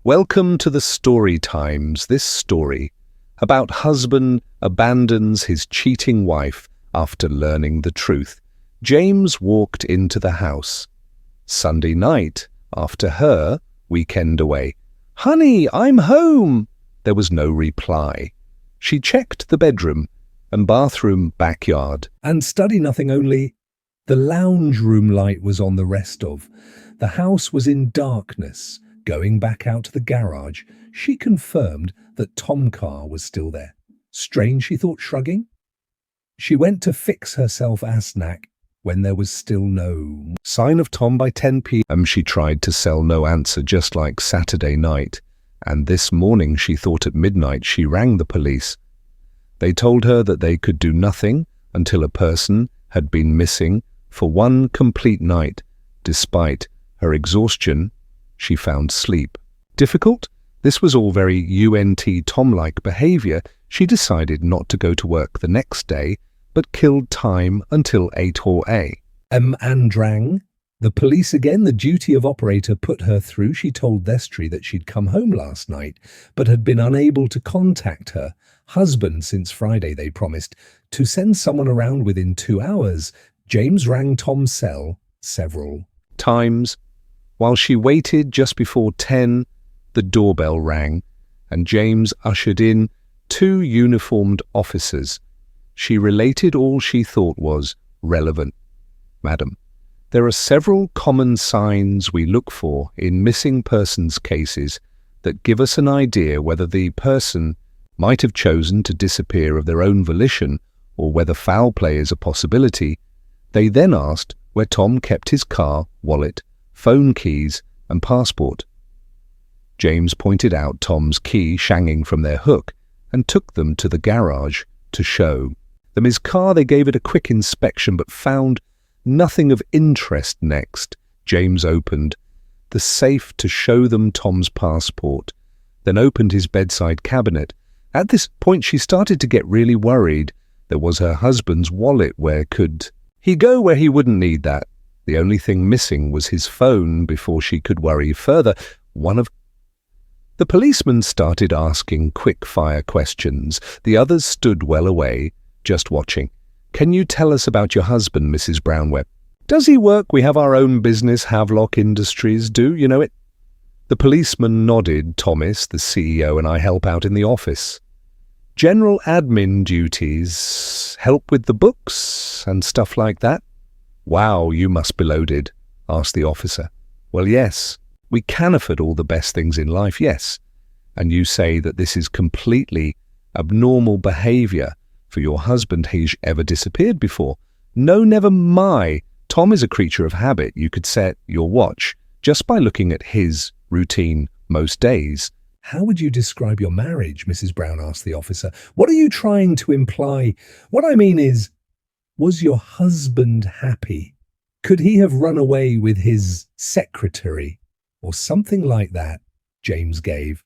Welcome to the Story Times. This story about husband abandons his cheating wife after learning the truth. James walked into the house. Sunday night, after her weekend away. "Honey, I'm home!" There was no reply. She checked the bedroom and bathroom, backyard, and study nothing, only the lounge room light was on the rest of. The house was in darkness. Going back out to the garage, she confirmed that Tom's car was still there. Strange, she thought, shrugging. She went to fix herself a snack when there was still no sign of Tom by 10 p.m. She tried to sell no answer, just like Saturday night. And this morning, she thought at midnight, she rang the police. They told her that they could do nothing until a person had been missing for one complete night. Despite her exhaustion, she found sleep difficult. This was all very Tom-like behavior. She decided not to go to work the next day, but killed time until 8 a.m. and rang the police again. The duty of operator put her through. She told Vestry that she'd come home last night, but had been unable to contact her husband since Friday. They promised to send someone around within 2 hours. James rang Tom's cell several times. While she waited, just before 10, the doorbell rang, and James ushered in 2 uniformed officers. She related all she thought was relevant. "Madam, there are several common signs we look for in missing persons cases that give us an idea whether the person might have chosen to disappear of their own volition or whether foul play is a possibility." They then asked where Tom kept his car, wallet, phone keys and passport. James pointed out Tom's key hanging from their hook and took them to the garage to show them his car. They gave it a quick inspection but found nothing of interest. Next, James opened the safe to show them Tom's passport, then opened his bedside cabinet. At this point, she started to get really worried. There was her husband's wallet. Where could he go where he wouldn't need that? The only thing missing was his phone. Before she could worry further, the policemen started asking quick-fire questions. The others stood well away, just watching. "Can you tell us about your husband, Mrs. Brownwebb? Does he work? We have our own business, Havelock Industries. Do you know it?" The policeman nodded. "Thomas, the CEO, and I help out in the office. General admin duties, help with the books and stuff like that." "Wow, you must be loaded," asked the officer. "Well, yes, we can afford all the best things in life, yes. And you say that this is completely abnormal behavior for your husband. He's ever disappeared before?" "No, never mind. Tom is a creature of habit. You could set your watch just by looking at his routine most days." "How would you describe your marriage?" Mrs. Brown asked the officer. "What are you trying to imply?" "What I mean is, was your husband happy? Could he have run away with his secretary or something like that?" James gave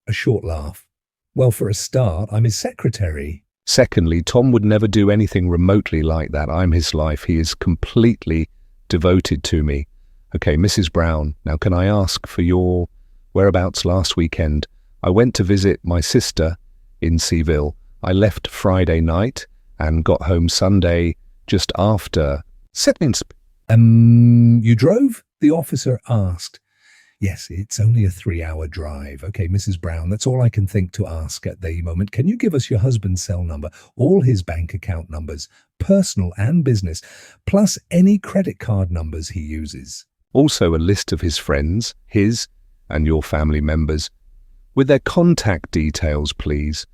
a short laugh. "Well, for a start, I'm his secretary. Secondly, Tom would never do anything remotely like that. I'm his life. He is completely devoted to me." "Okay, Mrs. Brown, now can I ask for your whereabouts last weekend?" "I went to visit my sister in Seville. I left Friday night and got home Sunday just after setting." You drove?" the officer asked. "Yes, it's only a 3-hour drive." "Okay, Mrs. Brown, that's all I can think to ask at the moment. Can you give us your husband's cell number, all his bank account numbers, personal and business, plus any credit card numbers he uses? Also a list of his friends, his and your family members, with their contact details, please."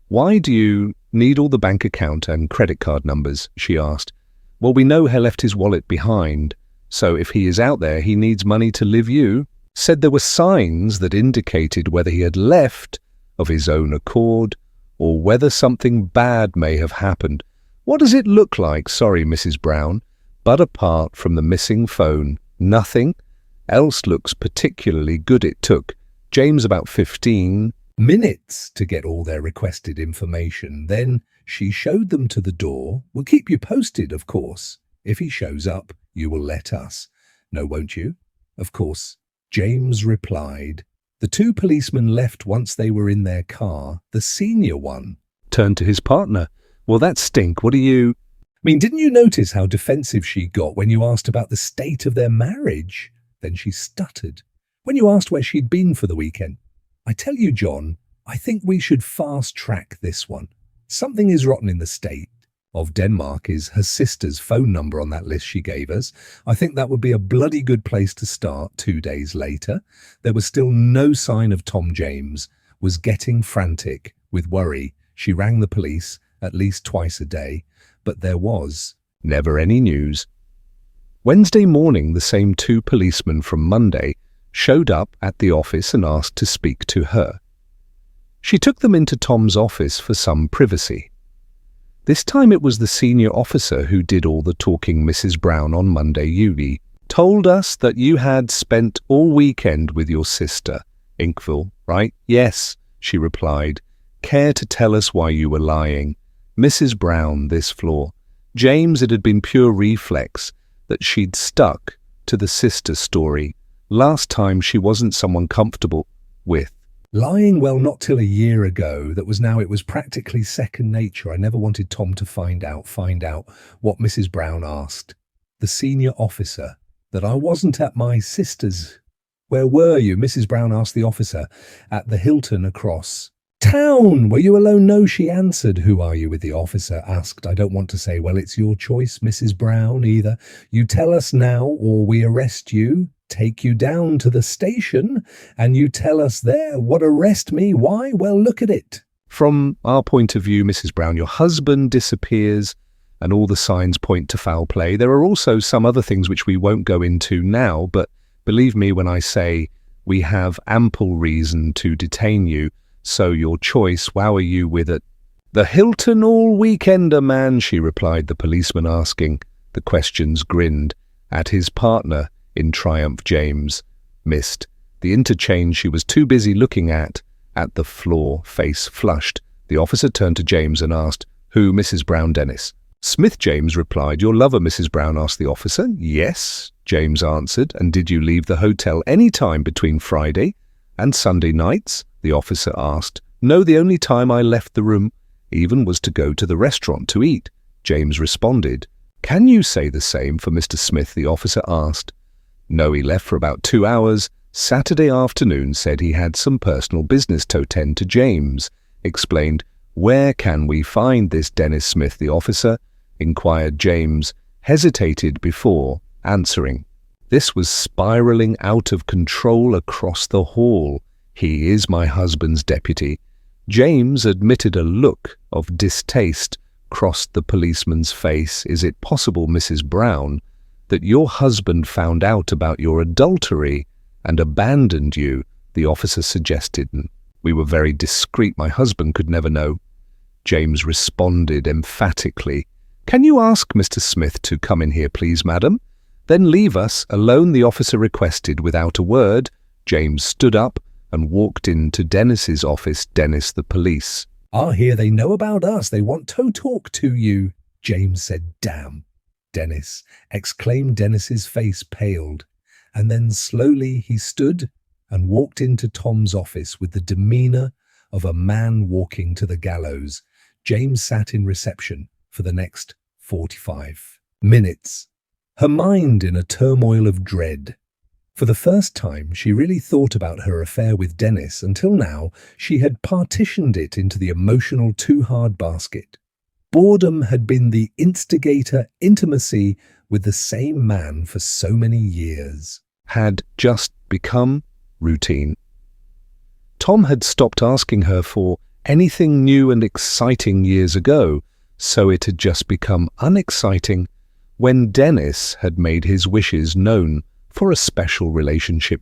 "Why do you need all the bank account and credit card numbers?" she asked. "Well, we know he left his wallet behind, so if he is out there, he needs money to live." You said there were signs that indicated whether he had left of his own accord or whether something bad may have happened. What does it look like? Sorry, Mrs. Brown, but apart from the missing phone, nothing else looks particularly good. It took James about 15 minutes to get all their requested information. Then she showed them to the door. "We'll keep you posted, of course. If he shows up, you will let us know, won't you?" "Of course," James replied. The two policemen left once they were in their car. The senior one turned to his partner. Well, that stink. What are you... didn't you notice how defensive she got when you asked about the state of their marriage? Then she stuttered. When you asked where she'd been for the weekend. I tell you, John, I think we should fast-track this one. Something is rotten in the state of Denmark is her sister's phone number on that list she gave us. I think that would be a bloody good place to start. 2 days later, there was still no sign of Tom. James was getting frantic with worry. She rang the police at least twice a day, but there was never any news. Wednesday morning, the same two policemen from Monday showed up at the office and asked to speak to her. She took them into Tom's office for some privacy. This time it was the senior officer who did all the talking. Mrs. Brown, on Monday you told us that you had spent all weekend with your sister, Inkville, right? Yes, she replied. Care to tell us why you were lying? Mrs. Brown, this floor. James, it had been pure reflex that she'd stuck to the sister story. Last time she wasn't someone comfortable with. Lying, well, not till a year ago. It was practically second nature. I never wanted Tom to find out what Mrs. Brown asked. The senior officer, that I wasn't at my sister's. Where were you? Mrs. Brown asked the officer. At the Hilton across town. Were you alone? No, she answered. Who are you with? The officer asked. I don't want to say. Well, it's your choice, Mrs. Brown. Either you tell us now or we arrest you. Take you down to the station and you tell us there. What, arrest me? Why? Well, look at it. From our point of view, Mrs. Brown, your husband disappears and all the signs point to foul play. There are also some other things which we won't go into now, but believe me when I say we have ample reason to detain you. So your choice, wow, are you with it? The Hilton all-weekender, man, she replied, the policeman asking the questions grinned at his partner. In triumph, James missed the interchange. She was too busy looking at the floor, face flushed. The officer turned to James and asked, who? Mrs. Brown. Dennis Smith. James replied. Your lover, Mrs. Brown, asked the officer. Yes, James answered. And did you leave the hotel any time between Friday and Sunday nights? The officer asked. No, the only time I left the room even was to go to the restaurant to eat, James responded. Can you say the same for Mr. Smith? The officer asked. No, he left for about 2 hours. Saturday afternoon, said he had some personal business to attend to. James explained. Where can we find this Dennis Smith? The officer inquired. James hesitated before answering. This was spiraling out of control across the hall. He is my husband's deputy. James admitted. A look of distaste crossed the policeman's face. Is it possible, Mrs. Brown, that your husband found out about your adultery and abandoned you? The officer suggested. We were very discreet. My husband could never know. James responded emphatically. Can you ask Mr. Smith to come in here, please, madam? Then leave us alone, the officer requested. Without a word, James stood up and walked into Dennis's office. Dennis, the police are here. They know about us. They want to talk to you. James said. Damn. Dennis exclaimed. Dennis's face paled, and then slowly he stood and walked into Tom's office with the demeanor of a man walking to the gallows. James sat in reception for the next 45 minutes, her mind in a turmoil of dread. For the first time, she really thought about her affair with Dennis. Until now, she had partitioned it into the emotional too-hard basket. Boredom had been the instigator. Intimacy with the same man for so many years had just become routine. Tom had stopped asking her for anything new and exciting years ago, so it had just become unexciting when Dennis had made his wishes known for a special relationship.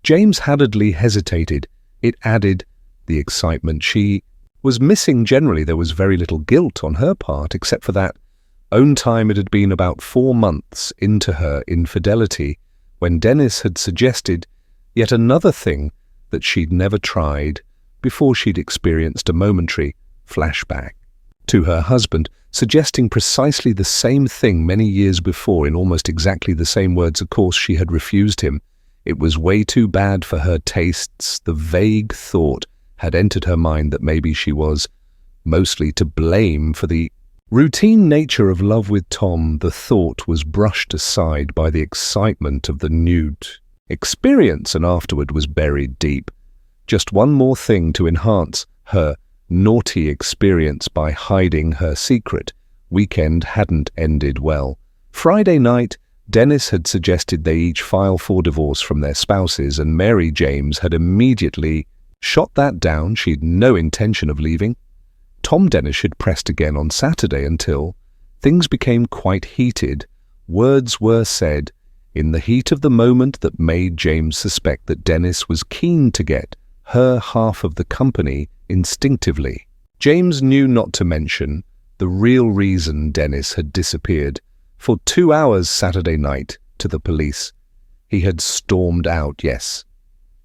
James hurriedly hesitated. It added the excitement she was missing. Generally, there was very little guilt on her part, except for that own time. It had been about 4 months into her infidelity when Dennis had suggested yet another thing that she'd never tried before. She'd experienced a momentary flashback to her husband, suggesting precisely the same thing many years before in almost exactly the same words. Of course, she had refused him. It was way too bad for her tastes. The vague thought had entered her mind that maybe she was mostly to blame for the routine nature of love with Tom. The thought was brushed aside by the excitement of the new experience, and afterward was buried deep. Just one more thing to enhance her naughty experience by hiding her secret. Weekend hadn't ended well. Friday night, Dennis had suggested they each file for divorce from their spouses, and Mary James had immediately shot that down. She'd no intention of leaving. Tom Dennis had pressed again on Saturday until things became quite heated. Words were said in the heat of the moment that made James suspect that Dennis was keen to get her half of the company instinctively. James knew not to mention the real reason Dennis had disappeared. For 2 hours Saturday night to the police. He had stormed out, yes.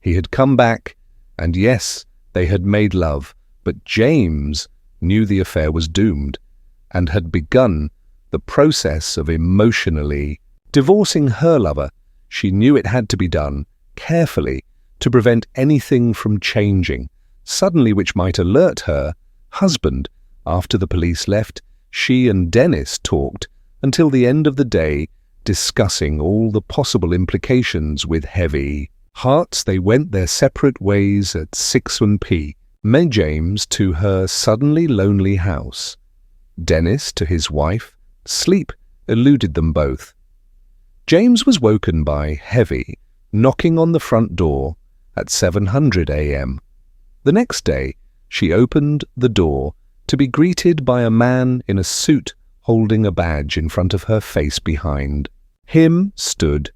He had come back, and yes, they had made love, but James knew the affair was doomed and had begun the process of emotionally divorcing her lover. She knew it had to be done carefully to prevent anything from changing suddenly which might alert her husband. After the police left, she and Dennis talked until the end of the day, discussing all the possible implications. With heavy hearts they went their separate ways at 6 p.m. Mary James to her suddenly lonely house. Dennis to his wife. Sleep eluded them both. James was woken by heavy knocking on the front door at 7:00 a.m. The next day, she opened the door to be greeted by a man in a suit holding a badge. In front of her face behind him stood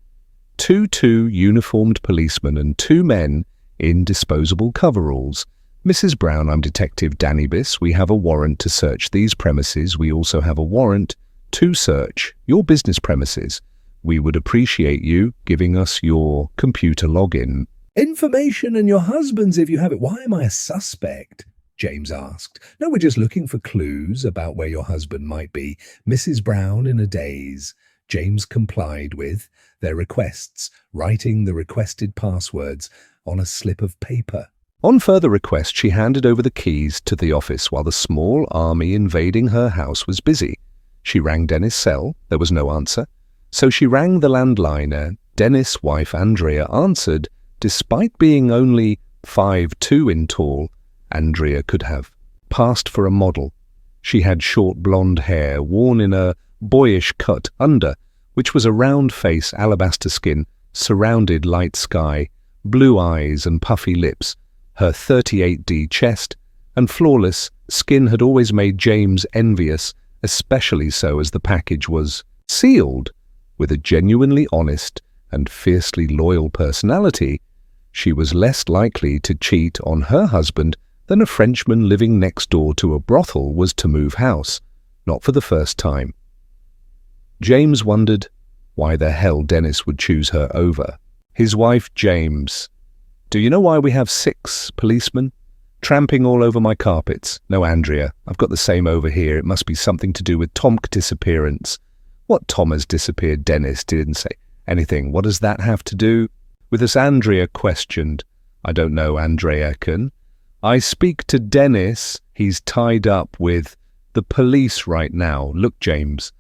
two uniformed policemen and 2 men in disposable coveralls. Mrs. Brown, I'm Detective Danny Biss. We have a warrant to search these premises. We also have a warrant to search your business premises. We would appreciate you giving us your computer login Information and your husband's if you have it. Why am I a suspect? James asked. No, we're just looking for clues about where your husband might be. Mrs. Brown in a daze. James complied with their requests, writing the requested passwords on a slip of paper. On further request, she handed over the keys to the office while the small army invading her house was busy. She rang Dennis' cell. There was no answer. So she rang the landline. Dennis' wife Andrea answered. Despite being only 5'2" in tall, Andrea could have passed for a model. She had short blonde hair worn in a boyish cut under, which was a round face, alabaster skin, surrounded light sky, blue eyes and puffy lips. Her 38D chest and flawless skin had always made James envious, especially so as the package was sealed. With a genuinely honest and fiercely loyal personality, she was less likely to cheat on her husband than a Frenchman living next door to a brothel was to move house, not for the first time. James wondered why the hell Dennis would choose her over. His wife, James. Do you know why we have 6 policemen? Tramping all over my carpets. No, Andrea, I've got the same over here. It must be something to do with Tom's disappearance. What Tom has disappeared? Dennis didn't say anything. What does that have to do with us? Andrea questioned. I don't know, Andrea can. I speak to Dennis. He's tied up with the police right now. Look, James,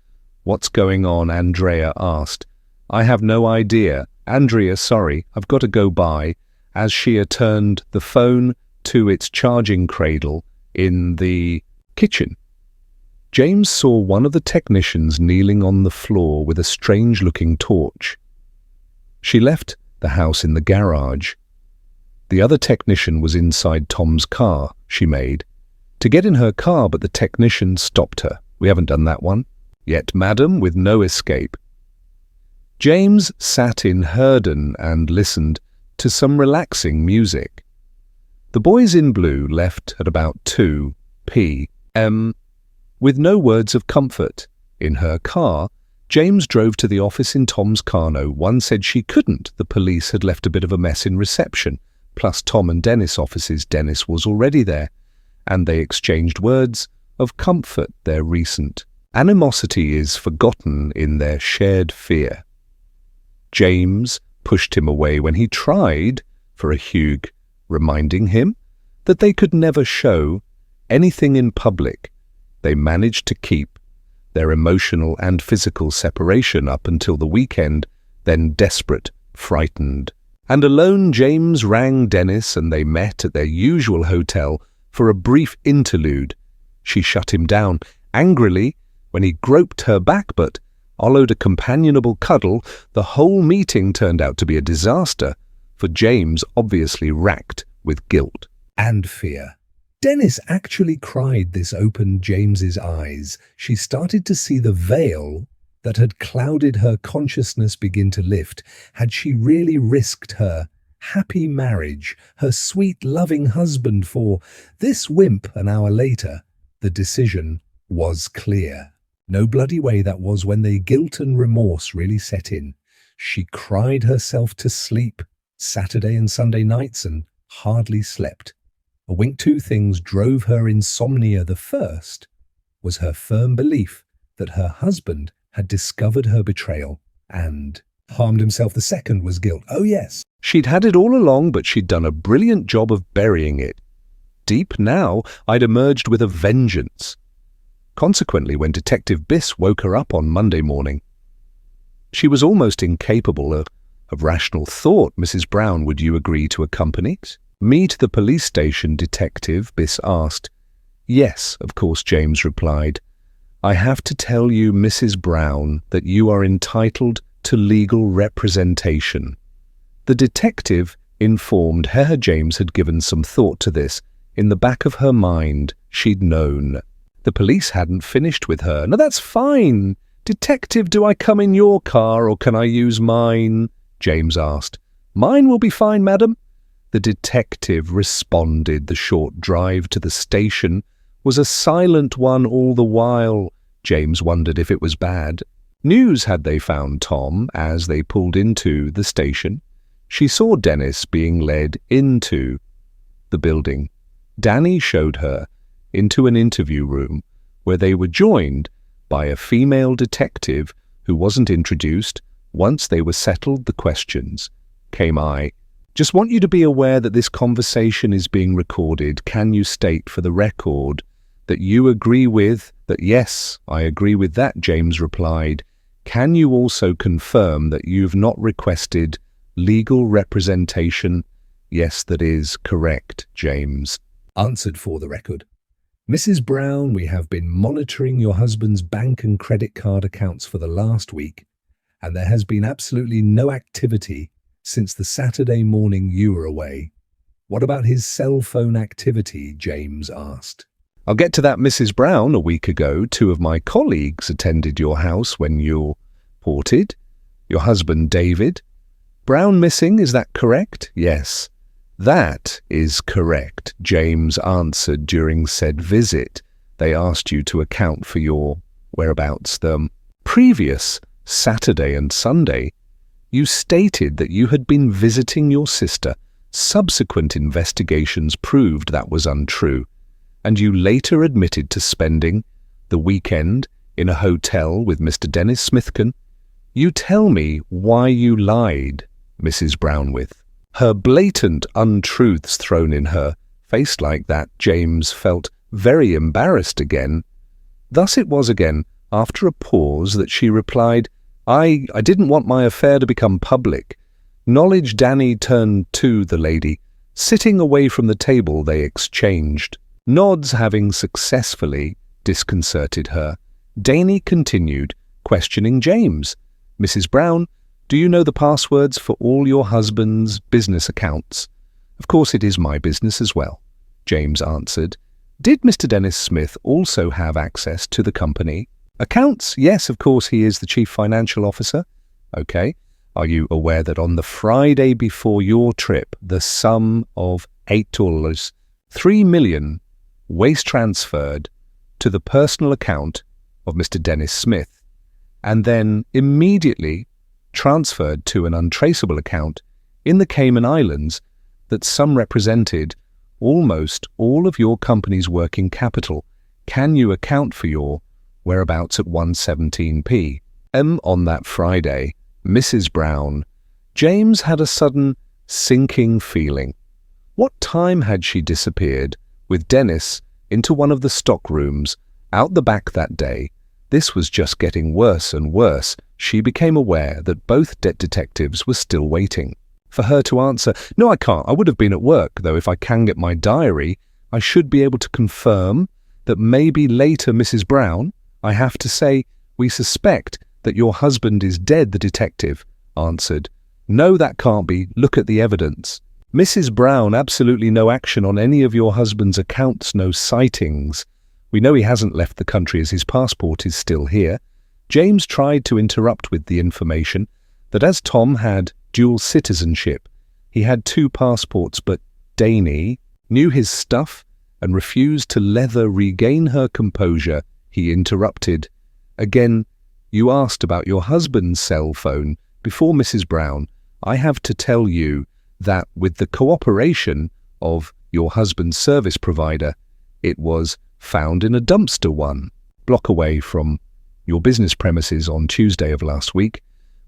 what's going on? Andrea asked. I have no idea. Andrea, sorry, I've got to go by. As she turned the phone to its charging cradle in the kitchen, James saw one of the technicians kneeling on the floor with a strange-looking torch. She left the house in the garage. The other technician was inside Tom's car, she made, to get in her car, but the technician stopped her. We haven't done that one yet, madam, with no escape. James sat in Herden and listened to some relaxing music. The boys in blue left at about 2 p.m. with no words of comfort. In her car, James drove to the office in Tom's car. No one said she couldn't. The police had left a bit of a mess in reception, plus Tom and Dennis' offices. Dennis was already there, and they exchanged words of comfort. Their recent animosity is forgotten in their shared fear. James pushed him away when he tried for a hug, reminding him that they could never show anything in public. They managed to keep their emotional and physical separation up until the weekend, then desperate, frightened, and alone James rang Dennis and they met at their usual hotel for a brief interlude. She shut him down angrily when he groped her back but followed a companionable cuddle. The whole meeting turned out to be a disaster, for James obviously racked with guilt and fear. Dennis actually cried. This opened James's eyes. She started to see the veil that had clouded her consciousness begin to lift. Had she really risked her happy marriage, her sweet, loving husband for this wimp? An hour later, the decision was clear. No bloody way that was when the guilt and remorse really set in. She cried herself to sleep Saturday and Sunday nights and hardly slept. A wink, two things drove her insomnia. The first was her firm belief that her husband had discovered her betrayal and harmed himself. The second was guilt. Oh yes, She'd had it all along, but she'd done a brilliant job of burying it. Deep now, I'd emerged with a vengeance. Consequently, when Detective Biss woke her up on Monday morning, she was almost incapable of rational thought. Mrs. Brown, would you agree to accompany me to the police station? Detective Biss asked. Yes, of course, James replied. I have to tell you, Mrs. Brown, that you are entitled to legal representation. The detective informed her James had given some thought to this. In the back of her mind, she'd known. The police hadn't finished with her. Now that's fine. Detective, do I come in your car or can I use mine? James asked. Mine will be fine, madam. The detective responded. The short drive to the station was a silent one all the while. James wondered if it was bad news had they found Tom as they pulled into the station. She saw Dennis being led into the building. Danny showed her into an interview room where they were joined by a female detective who wasn't introduced. Once they were settled the questions, came I. Just want you to be aware that this conversation is being recorded. Can you state for the record that you agree with that? Yes, I agree with that, James replied. Can you also confirm that you've not requested legal representation? Yes, that is correct, James answered for the record. Mrs. Brown, we have been monitoring your husband's bank and credit card accounts for the last week, and there has been absolutely no activity since the Saturday morning you were away. What about his cell phone activity? James asked. I'll get to that, Mrs. Brown. A week ago, 2 of my colleagues attended your house when you reported your husband, David Brown, missing. Is that correct? Yes, that is correct, James answered. During said visit, they asked you to account for your whereabouts. The previous Saturday and Sunday, you stated that you had been visiting your sister. Subsequent investigations proved that was untrue, and you later admitted to spending the weekend in a hotel with Mr. Dennis Smithkin. You tell me why you lied, Mrs. Brown. With her blatant untruths thrown in her face like that, James felt very embarrassed again. Thus it was again, after a pause, that she replied, I didn't want my affair to become public. Knowledge. Danny turned to the lady. Sitting away from the table, they exchanged nods, having successfully disconcerted her. Danny continued, questioning James. Mrs. Brown, do you know the passwords for all your husband's business accounts? Of course it is my business as well, James answered. Did Mr. Dennis Smith also have access to the company accounts? Yes, of course, he is the chief financial officer. Okay. Are you aware that on the Friday before your trip, the sum of $8, $3 million, was transferred to the personal account of Mr. Dennis Smith, and then immediately transferred to an untraceable account in the Cayman Islands that sum represented almost all of your company's working capital? Can you account for your whereabouts at 1:17 p.m. on that Friday? Mrs. Brown, James had a sudden sinking feeling. What time had she disappeared with Dennis into one of the stock rooms out the back that day? This was just getting worse and worse. She became aware that both detectives were still waiting for her to answer. "No, I can't. I would have been at work, though if I can get my diary, I should be able to confirm that maybe later, Mrs. Brown. I have to say, we suspect that your husband is dead," the detective answered. "No, that can't be. Look at the evidence." "Mrs. Brown, absolutely no action on any of your husband's accounts, no sightings. We know he hasn't left the country as his passport is still here." James tried to interrupt with the information that as Tom had dual citizenship, he had 2 passports, but Danny knew his stuff and refused to regain her composure. He interrupted. "Again, you asked about your husband's cell phone before, Mrs. Brown. I have to tell you that with the cooperation of your husband's service provider, it was found in a dumpster 1 block away from your business premises on Tuesday of last week.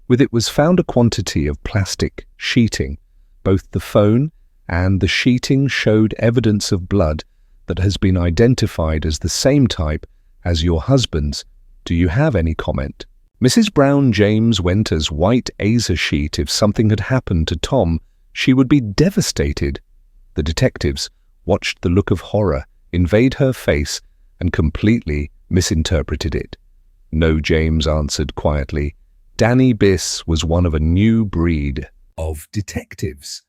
With it was found a quantity of plastic sheeting. Both the phone and the sheeting showed evidence of blood that has been identified as the same type as your husband's. Do you have any comment?" Mrs. Brown James went as white as a sheet. If something had happened to Tom, she would be devastated. The detectives watched the look of horror invade her face and completely misinterpreted it. "No," James answered quietly. "Danny Biss was one of a new breed of detectives,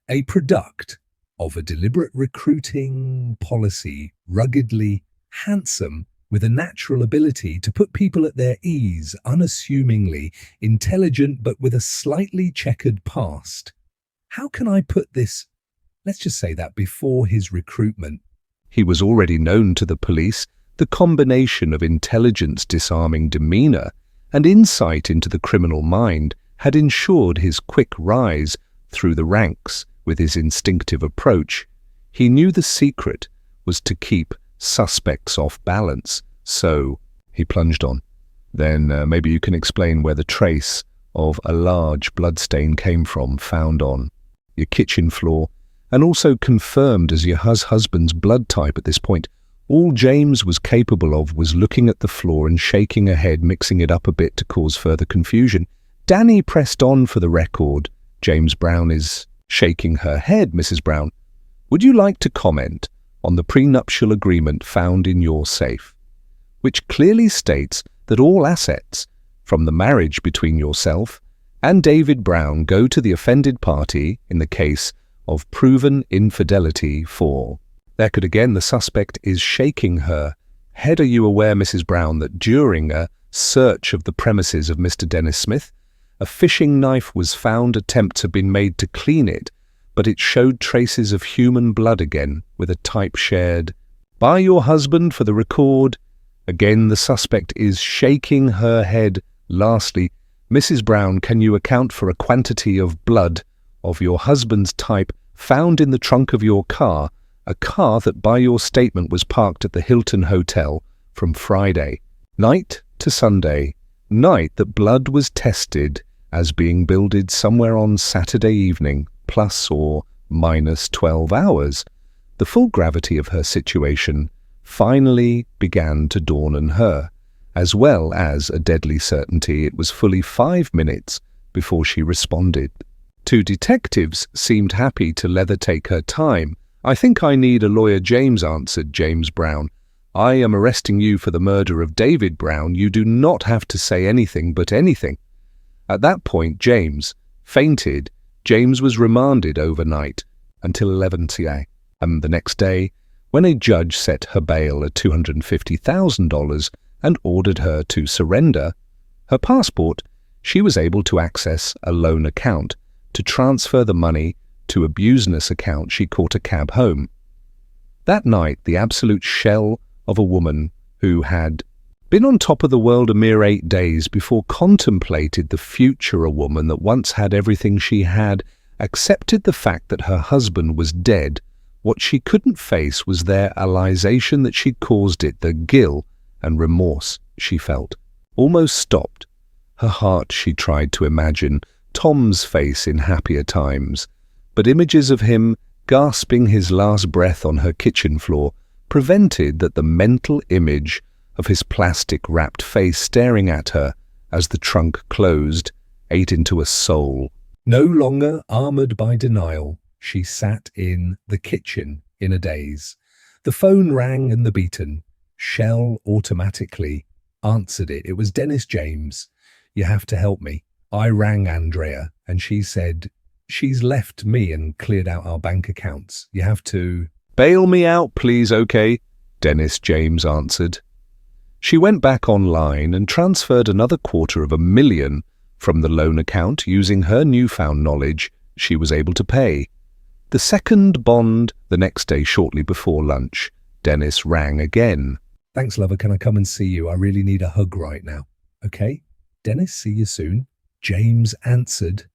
a product of a deliberate recruiting policy, ruggedly handsome, with a natural ability to put people at their ease, unassumingly intelligent but with a slightly checkered past. How can I put this? Let's just say that before his recruitment, He was already known to the police. The combination of intelligence, disarming demeanor, and insight into the criminal mind had ensured his quick rise through the ranks with his instinctive approach. He knew the secret was to keep suspects off balance. So, he plunged on. "Then maybe you can explain where the trace of a large bloodstain came from, found on your kitchen floor, and also confirmed as your husband's blood type at this point." All James was capable of was looking at the floor and shaking her head, mixing it up a bit to cause further confusion. Danny pressed on for the record. "James Brown is shaking her head, Mrs. Brown. Would you like to comment on the prenuptial agreement found in your safe, which clearly states that all assets from the marriage between yourself and David Brown go to the offended party in the case of proven infidelity for..." There could again, the suspect is shaking her head. "Are you aware, Mrs. Brown, that during a search of the premises of Mr. Dennis Smith, a fishing knife was found? Attempts have been made to clean it, but it showed traces of human blood again, with a type shared by your husband for the record." Again, the suspect is shaking her head. "Lastly, Mrs. Brown, can you account for a quantity of blood of your husband's type found in the trunk of your car, a car that by your statement was parked at the Hilton Hotel from Friday night to Sunday night, that blood was tested as being billed somewhere on Saturday evening, plus or minus 12 hours?" The full gravity of her situation finally began to dawn on her, as well as a deadly certainty. It was fully 5 minutes before she responded. 2 detectives seemed happy to take her time. "I think I need a lawyer," James answered. "James Brown, I am arresting you for the murder of David Brown. You do not have to say anything but anything." At that point, James fainted. James was remanded overnight until 11 p.m. the next day, when a judge set her bail at $250,000 and ordered her to surrender her passport. She was able to access a loan account to transfer the money to a business account. She caught a cab home. That night, the absolute shell of a woman who had been on top of the world a mere 8 days before contemplated the future, a woman that once had everything she had, accepted the fact that her husband was dead. What she couldn't face was their realization that she'd caused it. The guilt and remorse she felt almost stopped her heart. She tried to imagine Tom's face in happier times, but images of him gasping his last breath on her kitchen floor prevented that the mental image of his plastic-wrapped face staring at her as the trunk closed ate into a soul. No longer armored by denial, she sat in the kitchen in a daze. The phone rang and the beaten. Shell automatically answered it. It was Dennis James. "You have to help me." I rang Andrea and she said, "She's left me and cleared out our bank accounts. You have to—" "Bail me out, please, okay?" Dennis James answered. She went back online and transferred another $250,000 from the loan account. Using her newfound knowledge, she was able to pay the second bond the next day. Shortly before lunch, Dennis rang again. "Thanks, lover. Can I come and see you? I really need a hug right now." "Okay, Dennis, see you soon." James answered.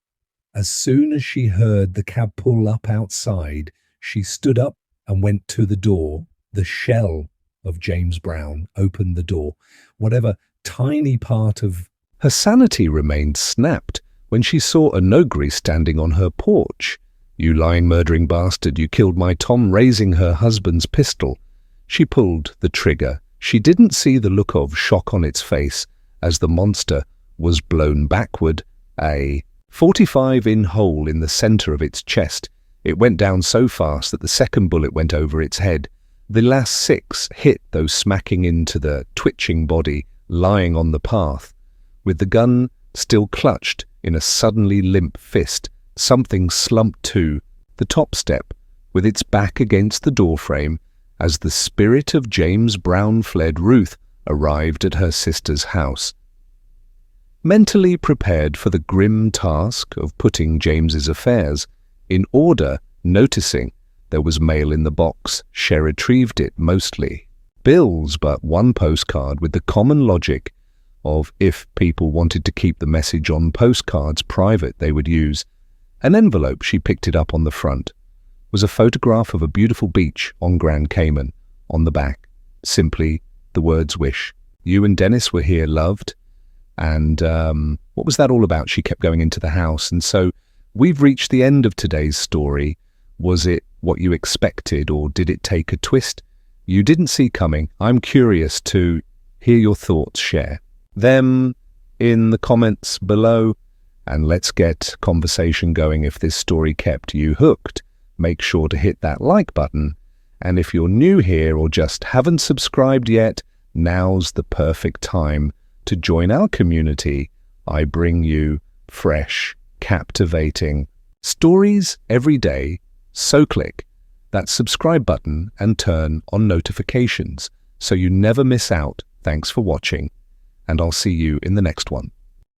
As soon as she heard the cab pull up outside, she stood up and went to the door. The shell of James Brown opened the door. Whatever tiny part of her sanity remained snapped when she saw a Nogri standing on her porch. "You lying, murdering bastard, you killed my Tom," raising her husband's pistol. She pulled the trigger. She didn't see the look of shock on its face as the monster was blown backward, a 45-in hole in the center of its chest. It went down so fast that the second bullet went over its head. The last 6 hit, though smacking into the twitching body lying on the path. With the gun still clutched in a suddenly limp fist, something slumped to the top step with its back against the doorframe as the spirit of James Brown fled. Ruth arrived at her sister's house, mentally prepared for the grim task of putting James's affairs in order. Noticing there was mail in the box, she retrieved it, mostly bills, but one postcard with the common logic of if people wanted to keep the message on postcards private, they would use an envelope. She picked it up. On the front was a photograph of a beautiful beach on Grand Cayman. On the back, simply the words "Wish. You and Dennis were here, loved." And what was that all about? She kept going into the house. And so we've reached the end of today's story. Was it what you expected, or did it take a twist you didn't see coming? I'm curious to hear your thoughts. Share them in the comments below, and let's get conversation going. If this story kept you hooked, make sure to hit that like button. And if you're new here or just haven't subscribed yet, now's the perfect time to join our community. I bring you fresh, captivating stories every day, so click that subscribe button and turn on notifications so you never miss out. Thanks for watching, and I'll see you in the next one.